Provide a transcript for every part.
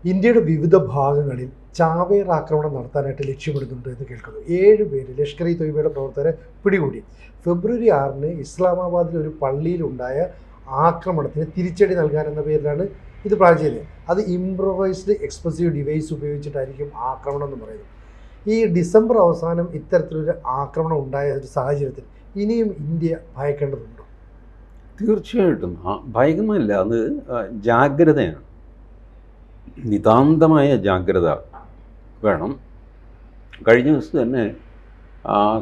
ഇന്ത്യയുടെ വിവിധ ഭാഗങ്ങളിൽ ചാവേർ ആക്രമണം നടത്താനായിട്ട് ലക്ഷ്യമിടുന്നുണ്ട് എന്ന് കേൾക്കുന്നു. 7 പേര് ലഷ്കർ ഇ തൊയ്ബയുടെ പ്രവർത്തകരെ പിടികൂടി. ഫെബ്രുവരി 6 ഇസ്ലാമാബാദിൽ ഒരു പള്ളിയിലുണ്ടായ ആക്രമണത്തിന് തിരിച്ചടി നൽകാനെന്ന പേരിലാണ് ഇത് പ്ലാൻ ചെയ്തത്. അത് ഇംപ്രൊവൈസ്ഡ് എക്സ്പ്ലോസീവ് ഡിവൈസ് ഉപയോഗിച്ചിട്ടായിരിക്കും ആക്രമണം എന്ന് പറയുന്നത്. ഈ ഡിസംബർ അവസാനം ഇത്തരത്തിലൊരു ആക്രമണം ഉണ്ടായ ഒരു സാഹചര്യത്തിൽ ഇനിയും ഇന്ത്യ ഭയക്കേണ്ടതുണ്ടോ? തീർച്ചയായിട്ടും ഭയങ്കരമല്ല, അത് ജാഗ്രതയാണ്. നിതാന്തമായ ജാഗ്രത വേണം. കഴിഞ്ഞ ദിവസം തന്നെ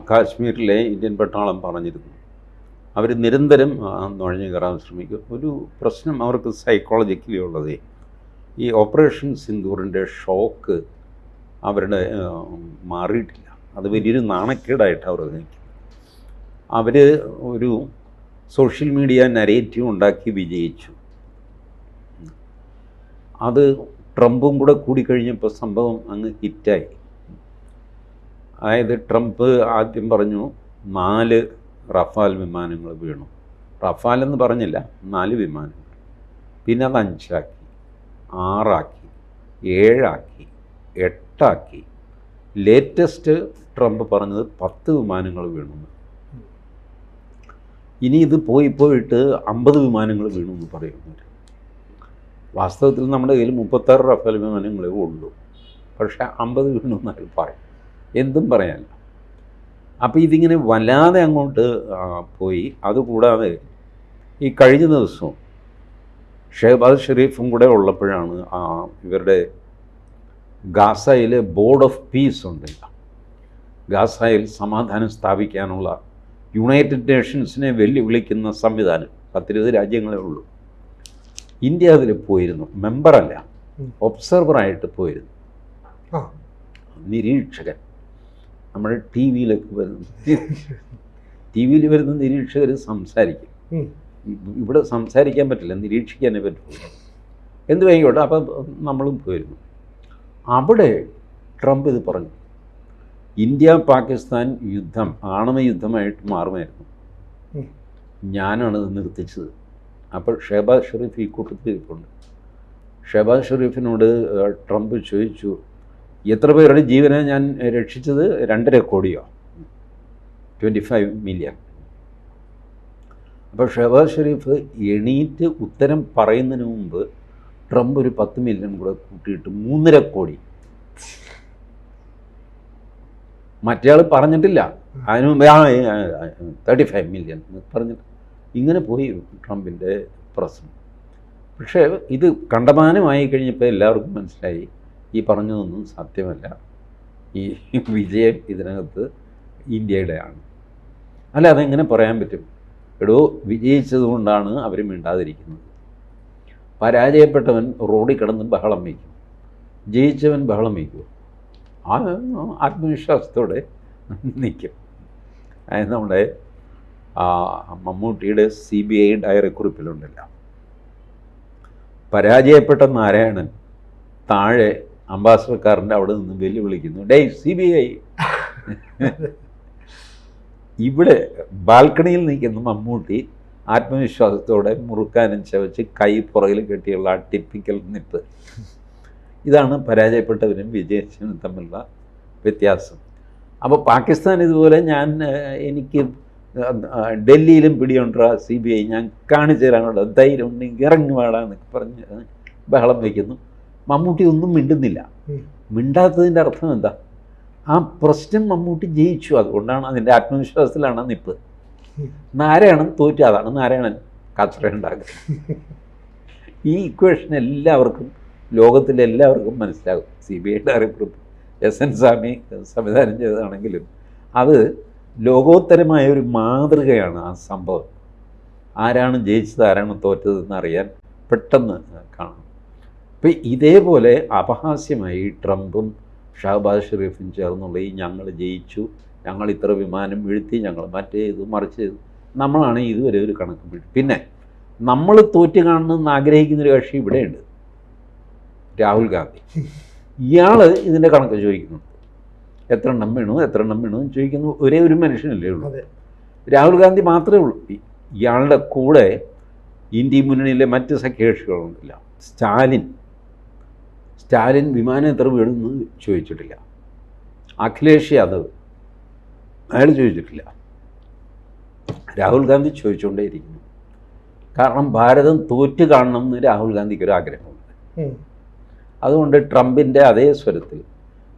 കാശ്മീരിലെ ഇന്ത്യൻ പട്ടാളം പറഞ്ഞിരുന്നു, അവർ നിരന്തരം നുഴഞ്ഞു കയറാൻ ശ്രമിക്കും. ഒരു പ്രശ്നം അവർക്ക് സൈക്കോളജിക്കലി ഉള്ളതേ, ഈ ഓപ്പറേഷൻ സിന്ദൂറിൻ്റെ ഷോക്ക് അവരുടെ മാറിയിട്ടില്ല. അത് വലിയൊരു നാണക്കേടായിട്ട് അവർ നിൽക്കും. അവർ ഒരു സോഷ്യൽ മീഡിയ നരേറ്റീവ് ഉണ്ടാക്കി വിജയിച്ചു. അത് ട്രംപും കൂടെ കൂടിക്കഴിഞ്ഞപ്പോൾ സംഭവം അങ്ങ് ഹിറ്റായി. അതായത് ട്രംപ് ആദ്യം പറഞ്ഞു 4 റഫാൽ വിമാനങ്ങൾ വീണു. റഫാൽ എന്ന് പറഞ്ഞില്ല, 4 വിമാനങ്ങൾ. പിന്നെ അത് 5 ആക്കി, 6 ആക്കി, 7 ആക്കി, 8 ആക്കി. ലേറ്റസ്റ്റ് ട്രംപ് പറഞ്ഞത് 10 വിമാനങ്ങൾ വീണു. ഇനി ഇത് പോയിട്ട് 50 വിമാനങ്ങൾ വീണു എന്ന് പറയുന്നവർ. വാസ്തവത്തിൽ നമ്മുടെ കയ്യിൽ 36 റഫാൽ വിമാനങ്ങളേ ഉള്ളൂ. പക്ഷേ 50 വീണു എന്നയാൾ പറയും. എന്തും പറയാനില്ല. അപ്പോൾ ഇതിങ്ങനെ വല്ലാതെ അങ്ങോട്ട് പോയി. അതുകൂടാതെ ഈ കഴിഞ്ഞ ദിവസവും ഷഹബാസ് ഷെരീഫും കൂടെ ഉള്ളപ്പോഴാണ് ഇവരുടെ ഗാസയിലെ ബോർഡ് ഓഫ് പീസ് ഉണ്ടല്ല, ഗാസയിൽ സമാധാനം സ്ഥാപിക്കാനുള്ള യുണൈറ്റഡ് നേഷൻസിനെ വെല്ലുവിളിക്കുന്ന സംവിധാനം 10-20 രാജ്യങ്ങളേ ഉള്ളൂ. ഇന്ത്യ അതിൽ പോയിരുന്നു, മെമ്പറല്ല, ഒബ്സർവറായിട്ട് പോയിരുന്നു. നിരീക്ഷകൻ. നമ്മുടെ ടി വിയിലൊക്കെ വരുന്ന നിരീക്ഷകർ സംസാരിക്കും. ഇവിടെ സംസാരിക്കാൻ പറ്റില്ല, നിരീക്ഷിക്കാനേ പറ്റുള്ളൂ. എന്ത് വൈകോട്ടെ. അപ്പം നമ്മളും പോയിരുന്നു. അവിടെ ട്രംപ് ഇത് പറഞ്ഞു, ഇന്ത്യ പാകിസ്ഥാൻ യുദ്ധം ആണവ യുദ്ധമായിട്ട് മാറുമായിരുന്നു, ഞാനാണത് നിർത്തിച്ചത്. അപ്പോൾ ഷഹബാസ് ഷെരീഫ് ഈ കൂട്ടത്തിൽ ഇരിപ്പുണ്ട്. ഷഹബാസ് ഷെരീഫിനോട് ട്രംപ് ചോദിച്ചു, എത്ര പേരുടെ ജീവനെ ഞാൻ രക്ഷിച്ചത്? 2.5 കോടിയോ, 25 മില്യൺ. അപ്പോൾ ഷഹബാസ് ഷെരീഫ് എണീറ്റ് ഉത്തരം പറയുന്നതിന് മുമ്പ് ട്രംപ് ഒരു 10 മില്യൺ കൂടെ കൂട്ടിയിട്ട് 3.5 കോടി. മറ്റേയാൾ പറഞ്ഞിട്ടില്ല, അതിനു മുമ്പ് 35 മില്യൺ പറഞ്ഞിട്ട് ഇങ്ങനെ പോയി ട്രംപിൻ്റെ പ്രശ്നം. പക്ഷേ ഇത് കണ്ടമാനമായി കഴിഞ്ഞപ്പോൾ എല്ലാവർക്കും മനസ്സിലായി ഈ പറഞ്ഞതൊന്നും സത്യമല്ല, ഈ വിജയം ഇതിനകത്ത് ഇന്ത്യയുടെയാണ്. അല്ല, അതെങ്ങനെ പറയാൻ പറ്റും? എടോ, വിജയിച്ചതുകൊണ്ടാണ് അവർ മിണ്ടാതിരിക്കുന്നത്. പരാജയപ്പെട്ടവൻ റോഡിൽ കിടന്ന് ബഹളം വയ്ക്കും, ജയിച്ചവൻ ബഹളം വയ്ക്കുമോ? ആത്മവിശ്വാസത്തോടെ നിൽക്കും. അതായത് നമ്മുടെ മമ്മൂട്ടിയുടെ CBI ഡയറി കുറിപ്പിലുണ്ടല്ല, പരാജയപ്പെട്ട നാരായണൻ താഴെ അംബാസഡർക്കാരൻ്റെ അവിടെ നിന്ന് വെല്ലുവിളിക്കുന്നു, ഡേയ് CBI. ഇവിടെ ബാൽക്കണിയിൽ നിൽക്കുന്ന മമ്മൂട്ടി ആത്മവിശ്വാസത്തോടെ മുറുക്കാനും ചവച്ച് കൈ പുറകിൽ കെട്ടിയുള്ള ആ ടിപ്പിക്കൽ നിപ്പ്. ഇതാണ് പരാജയപ്പെട്ടവരും വിജയിച്ചവനും തമ്മിലുള്ള വ്യത്യാസം. അപ്പോൾ പാകിസ്ഥാൻ ഇതുപോലെ എനിക്ക് ഡൽഹിയിലും പിടിയുണ്ടാ CBI, ഞാൻ കാണിച്ചു തരാനുള്ള ധൈര്യം ഉണ്ടെങ്കിൽ ഇറങ്ങി വാടാന്നൊക്കെ പറഞ്ഞ് ബഹളം വയ്ക്കുന്നു. മമ്മൂട്ടി ഒന്നും മിണ്ടുന്നില്ല. മിണ്ടാത്തതിൻ്റെ അർത്ഥം എന്താ? ആ പ്രശ്നം മമ്മൂട്ടി ജയിച്ചു, അതുകൊണ്ടാണ്, അതിൻ്റെ ആത്മവിശ്വാസത്തിലാണ് നിപ്പ്. നാരായണൻ തോറ്റു, അതാണ് നാരായണൻ കച്ചറ ഉണ്ടാക്കുക. ഈ ഇക്വേഷൻ എല്ലാവർക്കും, ലോകത്തിലെല്ലാവർക്കും മനസ്സിലാകും. CBI ഡയറി കുറിപ്പ് SN സ്വാമി സംവിധാനം ചെയ്തതാണെങ്കിലും അത് ലോകോത്തരമായ ഒരു മാതൃകയാണ്. ആ സംഭവം ആരാണ് ജയിച്ചത് ആരാണ് തോറ്റതെന്ന് അറിയാൻ പെട്ടെന്ന് കാണും. അപ്പം ഇതേപോലെ അപഹാസ്യമായി ട്രംപും ഷഹബാസ് ഷെരീഫും ചേർന്നുള്ള ഈ ഞങ്ങൾ ജയിച്ചു, ഞങ്ങൾ ഇത്ര വിമാനം വീഴ്ത്തി, ഞങ്ങൾ മറ്റേത് മറിച്ച് ചെയ്തു, നമ്മളാണ് ഇതുവരെ ഒരു കണക്ക് വീഴ്ത്തി. പിന്നെ നമ്മൾ തോറ്റ് കാണണമെന്ന് ആഗ്രഹിക്കുന്നൊരു കക്ഷി ഇവിടെയുണ്ട്, രാഹുൽ ഗാന്ധി. ഇയാൾ ഇതിൻ്റെ കണക്ക് ചോദിക്കുന്നുണ്ട്, എത്ര എണ്ണം വീണു എന്ന് ചോദിക്കുന്നു. ഒരേ ഒരു മനുഷ്യനല്ലേ ഉള്ളൂ, രാഹുൽ ഗാന്ധി മാത്രമേ ഉള്ളൂ. ഇയാളുടെ കൂടെ ഇന്ത്യ മുന്നണിയിലെ മറ്റ് സഖ്യകക്ഷികളുണ്ടല്ല, സ്റ്റാലിൻ വിമാനം എത്ര വീണെന്ന് ചോദിച്ചിട്ടില്ല. അഖിലേഷ് യാദവ് അയാൾ ചോദിച്ചിട്ടില്ല. രാഹുൽ ഗാന്ധി ചോദിച്ചുകൊണ്ടേയിരിക്കുന്നു. കാരണം ഭാരതം തോറ്റ് കാണണം എന്ന് രാഹുൽ ഗാന്ധിക്ക് ഒരു ആഗ്രഹമുണ്ട്. അതുകൊണ്ട് ട്രംപിൻ്റെ അതേ സ്വരത്തിൽ,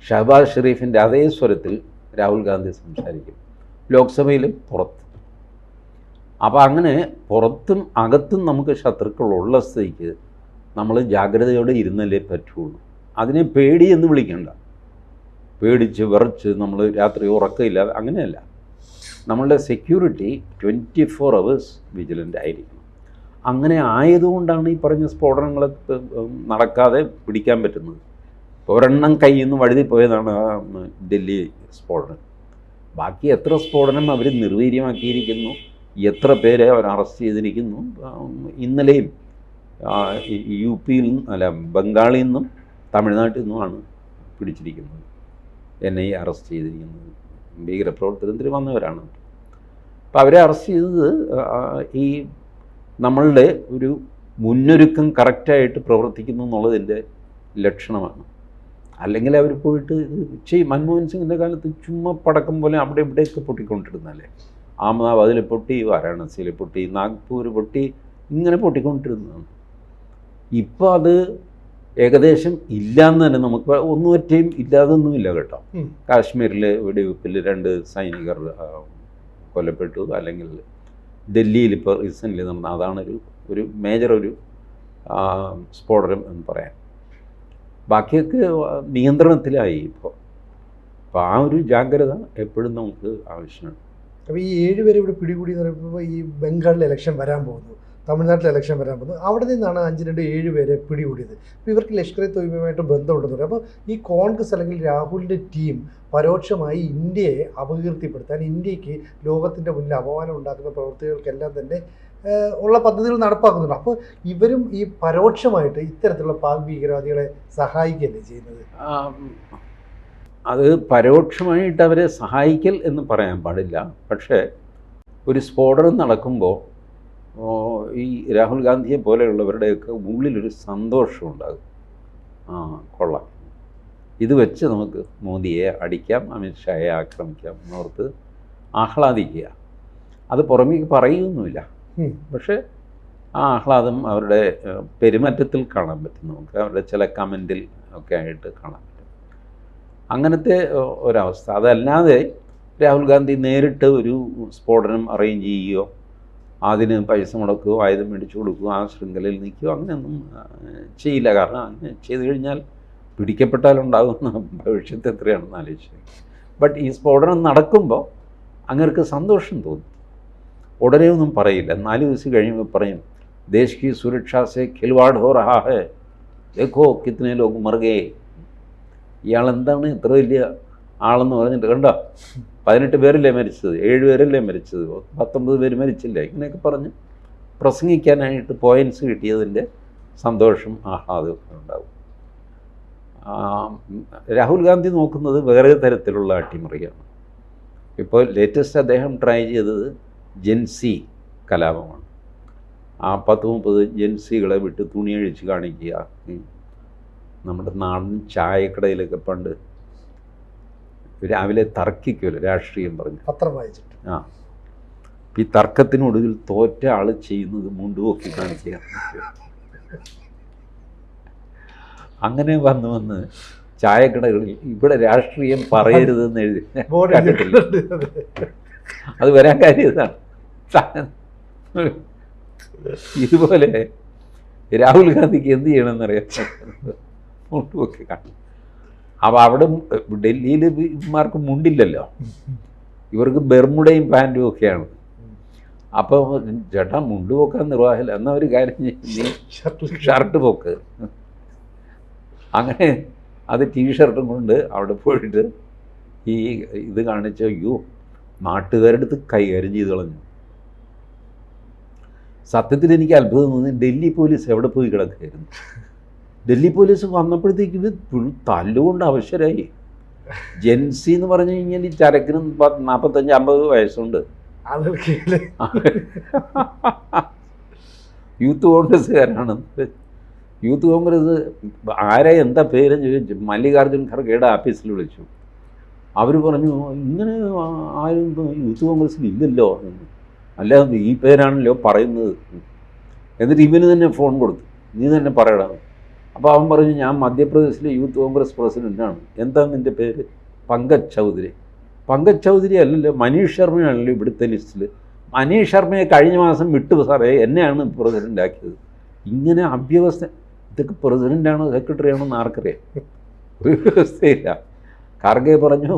ഷഹബാസ് ഷെരീഫിൻ്റെ അതേ സ്വരത്തിൽ രാഹുൽ ഗാന്ധി സംസാരിക്കും, ലോക്സഭയിലും പുറത്തും. അപ്പോൾ അങ്ങനെ പുറത്തും അകത്തും നമുക്ക് ശത്രുക്കളുള്ള സ്ഥിതിക്ക് നമ്മൾ ജാഗ്രതയോടെ ഇരുന്നല്ലേ പറ്റുള്ളൂ. അതിനെ പേടി എന്ന് വിളിക്കണ്ട. പേടിച്ച് വിറച്ച് നമ്മൾ രാത്രി ഉറക്കമില്ലാതെ അങ്ങനെയല്ല. നമ്മളുടെ സെക്യൂരിറ്റി 24 hours വിജിലൻ്റ് ആയിരിക്കണം. അങ്ങനെ ആയതുകൊണ്ടാണ് ഈ പറഞ്ഞ സ്ഫോടനങ്ങൾ നടക്കാതെ പിടിക്കാൻ പറ്റുന്നത്. ഒരെണ്ണം കയ്യിൽ നിന്ന് വഴുതി പോയതാണ് ഡൽഹി സ്ഫോടനം. ബാക്കി എത്ര സ്ഫോടനം അവർ നിർവീര്യമാക്കിയിരിക്കുന്നു, എത്ര പേരെ അവർ അറസ്റ്റ് ചെയ്തിരിക്കുന്നു. ഇന്നലെയും യു പിയിൽ നിന്നും ബംഗാളിൽ നിന്നും തമിഴ്നാട്ടിൽ നിന്നുമാണ് പിടിച്ചിരിക്കുന്നത്. NIA അറസ്റ്റ് ചെയ്തിരിക്കുന്നത് ഭീകരപ്രവർത്തനത്തിൽ വന്നവരാണ്. അപ്പോൾ അവരെ അറസ്റ്റ് ചെയ്തത് ഈ നമ്മളുടെ ഒരു മുന്നൊരുക്കം കറക്റ്റായിട്ട് പ്രവർത്തിക്കുന്നു എന്നുള്ളതിൻ്റെ ലക്ഷണമാണ്. അല്ലെങ്കിൽ അവർ പോയിട്ട് മൻമോഹൻ സിംഗിൻ്റെ കാലത്ത് ചുമ്മാ പടക്കം പോലെ അവിടെ ഇവിടെയൊക്കെ പൊട്ടിക്കൊണ്ടിരുന്നല്ലേ. അഹമ്മദാബാദിൽ പൊട്ടി, വാരാണസിയിൽ പൊട്ടി, നാഗ്പൂർ പൊട്ടി, ഇങ്ങനെ പൊട്ടിക്കൊണ്ടിരുന്നതാണ്. ഇപ്പോൾ അത് ഏകദേശം ഇല്ലയെന്ന് തന്നെ നമുക്ക് ഒന്നുമറ്റേയും ഇല്ലാതൊന്നുമില്ല കേട്ടോ. കാശ്മീരിൽ വെടിവെപ്പിൽ 2 സൈനികർ കൊല്ലപ്പെട്ടു. അല്ലെങ്കിൽ ഡൽഹിയിൽ ഇപ്പോൾ റീസെൻ്റ്ലി നടന്ന അതാണ് ഒരു മേജർ സ്ഫോടനം എന്ന് പറയാം. ബാക്കിയൊക്കെ നിയന്ത്രണത്തിലായി ഇപ്പോൾ. അപ്പോൾ ആ ഒരു ജാഗ്രത എപ്പോഴും നമുക്ക് ആവശ്യമാണ്. അപ്പോൾ ഈ 7 പേരെ ഇവിടെ പിടികൂടി എന്ന് പറയുമ്പോൾ ഈ ബംഗാളിൽ ഇലക്ഷൻ വരാൻ പോകുന്നു, തമിഴ്നാട്ടിൽ ഇലക്ഷൻ വരാൻ പോകുന്നു, അവിടെ നിന്നാണ് 5-2-7 പേരെ പിടികൂടിയത്. അപ്പോൾ ഇവർക്ക് ലഷ്കർ ഇ തൊയ്ബയുമായിട്ട് ബന്ധമുണ്ടെന്ന് പറയും. അപ്പോൾ ഈ കോൺഗ്രസ് അല്ലെങ്കിൽ രാഹുലിൻ്റെ ടീം പരോക്ഷമായി ഇന്ത്യയെ അപകീർത്തിപ്പെടുത്താൻ, ഇന്ത്യക്ക് ലോകത്തിൻ്റെ മുന്നിൽ അപമാനം ഉണ്ടാക്കുന്ന പ്രവൃത്തികൾക്കെല്ലാം തന്നെ ഉള്ള പദ്ധതികൾ നടപ്പാക്കുന്നുണ്ട്. അപ്പോൾ ഇവരും ഈ പരോക്ഷമായിട്ട് ഇത്തരത്തിലുള്ള പാക് ഭീകരവാദികളെ സഹായിക്കുകയല്ലേ ചെയ്യുന്നത്? അത് പരോക്ഷമായിട്ട് അവരെ സഹായിക്കൽ എന്ന് പറയാൻ പാടില്ല. പക്ഷേ ഒരു സ്ഫോടനം നടക്കുമ്പോൾ ഈ രാഹുൽ ഗാന്ധിയെ പോലെയുള്ളവരുടെയൊക്കെ ഉള്ളിലൊരു സന്തോഷമുണ്ടാകും. കൊള്ളാം, ഇത് വെച്ച് നമുക്ക് മോദിയെ അടിക്കാം, അമിത്ഷായെ ആക്രമിക്കാം എന്നോർത്ത് ആഹ്ലാദിക്കുക. അത് പുറമേക്ക് പറയുകയൊന്നുമില്ല. പക്ഷേ ആ ആഹ്ലാദം അവരുടെ പെരുമാറ്റത്തിൽ കാണാൻ പറ്റും. നമുക്ക് അവരുടെ ചില കമൻറ്റിൽ ഒക്കെ ആയിട്ട് കാണാൻ പറ്റും അങ്ങനത്തെ ഒരവസ്ഥ. അതല്ലാതെ രാഹുൽ ഗാന്ധി നേരിട്ട് ഒരു സ്ഫോടനം അറേഞ്ച് ചെയ്യുകയോ അതിന് പൈസ മുടക്കുകയോ ആയുധം മേടിച്ചു കൊടുക്കുകയോ ആ ശൃംഖലയിൽ നിൽക്കുകയോ അങ്ങനെയൊന്നും ചെയ്യില്ല. കാരണം അങ്ങനെ ചെയ്തു കഴിഞ്ഞാൽ പിടിക്കപ്പെട്ടാലുണ്ടാകുന്ന ഭവിഷ്യത്ത് എത്രയാണെന്ന് ആലോചിച്ചു. ബട്ട് ഈ സ്ഫോടനം നടക്കുമ്പോൾ അങ്ങർക്ക് സന്തോഷം തോന്നും. ഉടനെ ഒന്നും പറയില്ല. 4 ദിവസം കഴിയുമ്പോൾ പറയും, ദേശ് കി സുരക്ഷാ സെ ഖിൽവാഡ് ഹോ റഹാ ഹൈ, ദേഖോ കിത്നെ ലോഗ് മർ ഗയേ. ഇയാളെന്താണ് ഇത്ര വലിയ ആളെന്ന് പറഞ്ഞിട്ട്, കണ്ടോ 18 പേരല്ലേ മരിച്ചത്, 7 പേരല്ലേ മരിച്ചത്, 19 പേര് മരിച്ചില്ല, ഇങ്ങനെയൊക്കെ പറഞ്ഞ് പ്രസംഗിക്കാനായിട്ട് പോയിൻറ്റ്സ് കിട്ടിയതിൻ്റെ സന്തോഷം ആഹ്ലാദമൊക്കെ ഉണ്ടാകും. രാഹുൽ ഗാന്ധി നോക്കുന്നത് വേറെ തരത്തിലുള്ള അട്ടിമറിയാണ്. ഇപ്പോൾ ലേറ്റസ്റ്റ് അദ്ദേഹം ട്രൈ ചെയ്തത് ജെൻസി കലാപമാണ്. 10-30 ജെൻസികളെ വിട്ട് തുണി അഴിച്ച് കാണിക്കുക. നമ്മുടെ നാടൻ ചായക്കടയിലൊക്കെ പണ്ട് രാവിലെ തർക്കിക്കുമല്ലോ രാഷ്ട്രീയം പറഞ്ഞ്, പത്രം വായിച്ചിട്ട്. ഈ തർക്കത്തിനൊടുവിൽ തോറ്റ ആൾ ചെയ്യുന്നത് മുണ്ടുപോക്കി കാണിക്കുക. അങ്ങനെ വന്ന് ചായക്കടകളിൽ ഇവിടെ രാഷ്ട്രീയം പറയരുതെന്ന് എഴുതി കണ്ടിട്ടില്ല. അത് വരാൻ കാര്യം ഇതാണ്. ഇതുപോലെ രാഹുൽ ഗാന്ധിക്ക് എന്ത് ചെയ്യണമെന്നറിയാം, മുണ്ടുപോക്കി കാണും. അപ്പോൾ അവിടെ ഡൽഹിയിൽ ഇവന്മാർക്ക് മുണ്ടില്ലല്ലോ, ഇവർക്ക് ബെർമുടയും പാൻറ്റും ഒക്കെയാണ്. അപ്പോൾ ചേട്ടാ മുണ്ട് പോക്കാൻ നിർവാഹമില്ല, എന്നാൽ ഒരു കാര്യം നീ ഷർട്ട് പോക്ക്. അങ്ങനെ അത് ടീഷർട്ടും കൊണ്ട് അവിടെ പോയിട്ട് ഈ ഇത് കാണിച്ച അയ്യോ നാട്ടുകാരുടെ അടുത്ത് കൈകാര്യം ചെയ്ത് കളഞ്ഞു. സത്യത്തിൽ എനിക്ക് അത്ഭുതം തോന്നി, ഡൽഹി പോലീസ് എവിടെ പോയി കിടക്കുകയായിരുന്നു. ഡൽഹി പോലീസ് വന്നപ്പോഴത്തേക്ക് ഇത് തല്ലുകൊണ്ട് അവശരായി. ജെൻസി എന്ന് പറഞ്ഞു കഴിഞ്ഞാൽ ഈ ചരക്കിനും 45-50 വയസ്സുണ്ട്. യൂത്ത് കോൺഗ്രസ്സുകാരാണ്. യൂത്ത് കോൺഗ്രസ് ആരെ എന്താ പേരെന്ന് ചോദിച്ചു. മല്ലികാർജ്ജുൻ ഖർഗെയുടെ ഓഫീസിൽ വിളിച്ചു. അവർ പറഞ്ഞു ഇങ്ങനെ ആരും ഇപ്പോൾ യൂത്ത് കോൺഗ്രസ്സിൽ ഇല്ലല്ലോ, അല്ല ഈ പേരാണല്ലോ പറയുന്നത്. എന്നിട്ട് ഇവന് തന്നെ ഫോൺ കൊടുത്തു, നീ തന്നെ പറയണം. അപ്പോൾ അവൻ പറഞ്ഞു ഞാൻ മധ്യപ്രദേശിലെ യൂത്ത് കോൺഗ്രസ് പ്രസിഡൻ്റാണ്. എന്താ നിൻ്റെ പേര്? പങ്കജ് ചൗധരി. പങ്കജ് ചൗധരി അല്ലല്ലോ, മനീഷ് ശർമ്മയാണല്ലോ ഇവിടുത്തെ ലിസ്റ്റിൽ. മനീഷ് ശർമ്മയെ കഴിഞ്ഞ മാസം വിട്ടു സാറേ, എന്നെയാണ് പ്രസിഡൻ്റ് ആക്കിയത്. ഇങ്ങനെ അവ്യവസ്ഥ. ഇതൊക്കെ പ്രസിഡൻ്റാണോ സെക്രട്ടറി ആണോ എന്ന് ആർക്കറിയാം? ഒരു വ്യവസ്ഥയില്ല. ഖർഗെ പറഞ്ഞു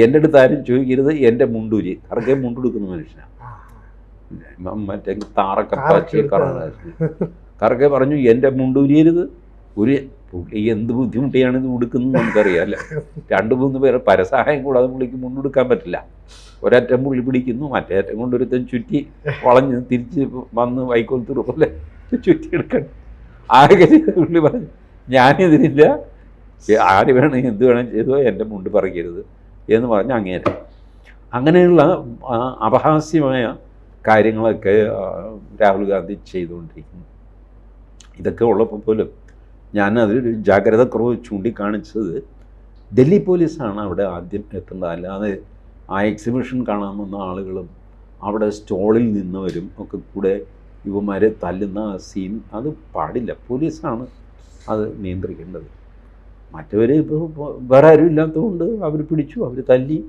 എൻ്റെ അടുത്ത് ആരും ചോദിക്കരുത് എൻ്റെ മുണ്ടൂരി. ഖർഗെ മുണ്ടെടുക്കുന്ന മനുഷ്യനാണ്, മറ്റേ താറക്കപ്പാച്ചി ഖർഗെ പറഞ്ഞു എൻ്റെ മുണ്ടൂരിയരുത്. ഒരു എന്ത് ബുദ്ധിമുട്ടിയാണ് ഇത് ഉടുക്കുന്നത് നമുക്കറിയാമല്ല. 2-3 പേരെ പരസഹായം കൂടാതെ പുള്ളിക്ക് മുണ്ടെടുക്കാൻ പറ്റില്ല. ഒരറ്റം പുള്ളി പിടിക്കുന്നു, മറ്റേ അറ്റം കൊണ്ടൊരുത്തൻ ചുറ്റി വളഞ്ഞ് തിരിച്ച് വന്ന് വൈക്കോൽ പോലെ ചുറ്റിയെടുക്കണം. ആകെ പുള്ളി പറഞ്ഞു ഞാനിതിനില്ല, ആര് വേണം എന്ത് വേണം ചെയ്തോ, എൻ്റെ മുണ്ട് പറിക്കരുത് എന്ന് പറഞ്ഞ് അങ്ങനെയുള്ള അപഹാസ്യമായ കാര്യങ്ങളൊക്കെ രാഹുൽ ഗാന്ധി ചെയ്തുകൊണ്ടിരിക്കുന്നു. ഇതൊക്കെ ഉള്ളപ്പോൾ പോലും ഞാൻ അതിലൊരു ജാഗ്രത കുറവ് ചൂണ്ടിക്കാണിച്ചത് ഡൽഹി പോലീസാണ് അവിടെ ആദ്യം എത്തേണ്ടത്. അല്ലാതെ ആ എക്സിബിഷൻ കാണാൻ വന്ന ആളുകളും അവിടെ സ്റ്റോളിൽ നിന്നവരും ഒക്കെ കൂടെ യുവമാരെ തല്ലുന്ന സീൻ അത് പാടില്ല. പോലീസാണ് അത് നിയന്ത്രിക്കേണ്ടത്. മറ്റവർ ഇപ്പോൾ വേറെ ആരും ഇല്ലാത്തതുകൊണ്ട് അവർ പിടിച്ചു, അവർ തല്ലി.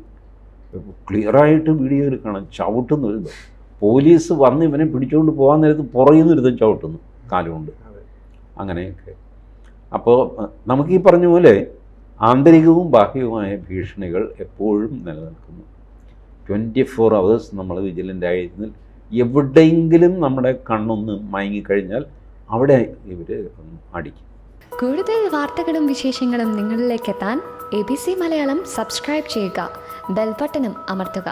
ക്ലിയറായിട്ട് വീഡിയോയിൽ കാണാം ചവിട്ടുന്നു. പോലീസ് വന്ന് ഇവനെ പിടിച്ചുകൊണ്ട് പോകാൻ നേരത്ത് പുറകിൽ നിന്ന് ഒരുത്തം ചവിട്ടുന്നു കാലുകൊണ്ട്. അങ്ങനെയൊക്കെ. അപ്പോൾ നമുക്ക് ഈ പറഞ്ഞ പോലെ ആന്തരികവും ബാഹ്യവുമായ ഭീഷണികൾ എപ്പോഴും നിലനിൽക്കുന്നു. 24 hours നമ്മൾ വിജിലൻ്റ് ആയിരുന്നാൽ എവിടെയെങ്കിലും നമ്മുടെ കണ്ണൊന്ന് മയങ്ങിക്കഴിഞ്ഞാൽ അവിടെ ഇവർ അടിക്കും. കൂടുതൽ വാർത്തകളും വിശേഷങ്ങളും നിങ്ങളിലേക്ക് എത്താൻ ABC മലയാളം സബ്സ്ക്രൈബ് ചെയ്യുക, ബെൽ ബട്ടണും അമർത്തുക.